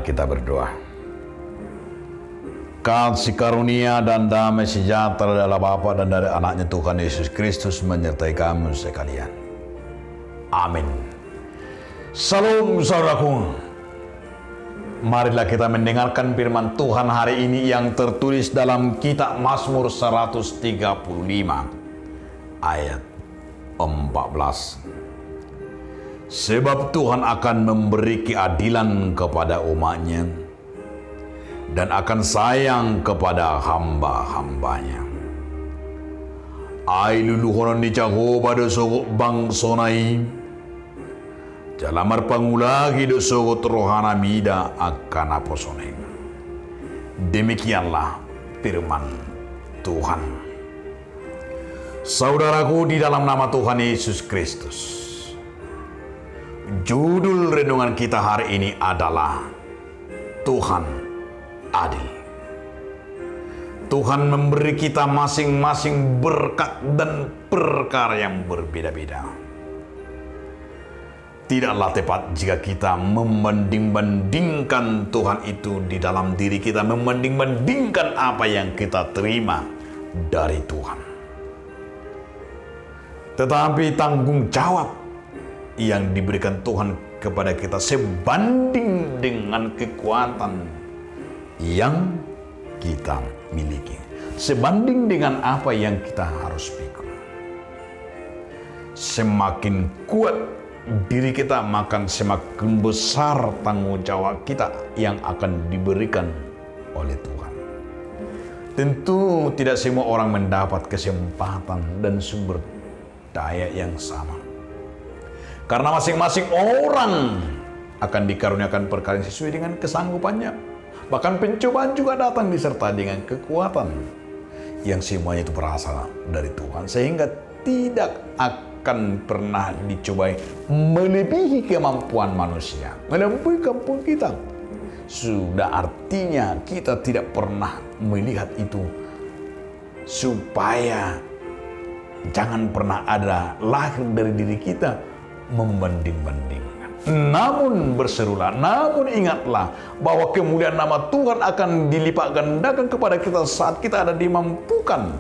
Mari kita berdoa. Kasih karunia dan damai sejahtera dari Bapa dan dari Anaknya Tuhan Yesus Kristus menyertai kamu sekalian. Amin. Salam saudaraku. Marilah kita mendengarkan firman Tuhan hari ini yang tertulis dalam kitab Mazmur 135 ayat 14. Sebab Tuhan akan memberi keadilan kepada umatnya dan akan sayang kepada hamba-hambanya. Ai luluhoran dicago pada sogok bangsa nai, jalamar pangulagi do sogok rohana mida akan aposone. Demikianlah firman Tuhan. Saudaraku, di dalam nama Tuhan Yesus Kristus, judul renungan kita hari ini adalah Tuhan adil. Tuhan memberi kita masing-masing berkat dan perkara yang berbeda-beda. Tidaklah tepat jika kita membanding-bandingkan Tuhan itu di dalam diri kita, membanding-bandingkan apa yang kita terima dari Tuhan. Tetapi tanggung jawab yang diberikan Tuhan kepada kita sebanding dengan kekuatan yang kita miliki, sebanding dengan apa yang kita harus pikul. Semakin kuat diri kita, maka semakin besar tanggung jawab kita yang akan diberikan oleh Tuhan. Tentu tidak semua orang mendapat kesempatan dan sumber daya yang sama, karena masing-masing orang akan dikaruniakan perkara yang sesuai dengan kesanggupannya. Bahkan pencobaan juga datang disertai dengan kekuatan yang semuanya itu berasal dari Tuhan, sehingga tidak akan pernah dicobai melebihi kemampuan manusia, melebihi kemampuan kita. Sudah artinya kita tidak pernah melihat itu, supaya jangan pernah ada lahir dari diri kita membanding-bandingkan. Namun berserulah, namun ingatlah bahwa kemuliaan nama Tuhan akan dilipat gandakan kepada kita saat kita ada dimampukan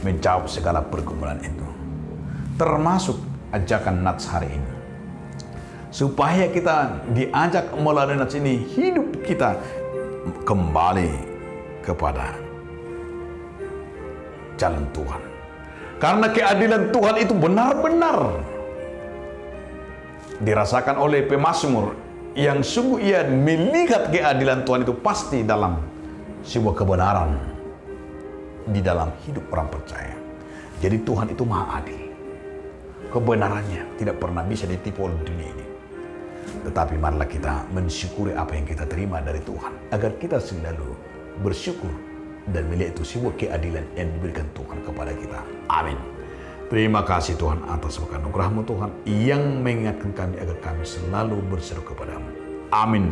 menjawab segala pergumulan itu. Termasuk ajakan Nats hari ini, supaya kita diajak melalui Nats ini hidup kita kembali kepada jalan Tuhan. Karena keadilan Tuhan itu benar-benar dirasakan oleh pemazmur yang sungguh ia melihat keadilan Tuhan itu pasti dalam sebuah kebenaran di dalam hidup orang percaya. Jadi Tuhan itu maha adil. Kebenarannya tidak pernah bisa ditipu oleh dunia ini. Tetapi marilah kita mensyukuri apa yang kita terima dari Tuhan, agar kita selalu bersyukur dan melihat itu sebuah keadilan yang diberikan Tuhan kepada kita. Amin. Terima kasih Tuhan atas anugerah-Mu Tuhan yang mengingatkan kami agar kami selalu berseru kepadamu. Amin.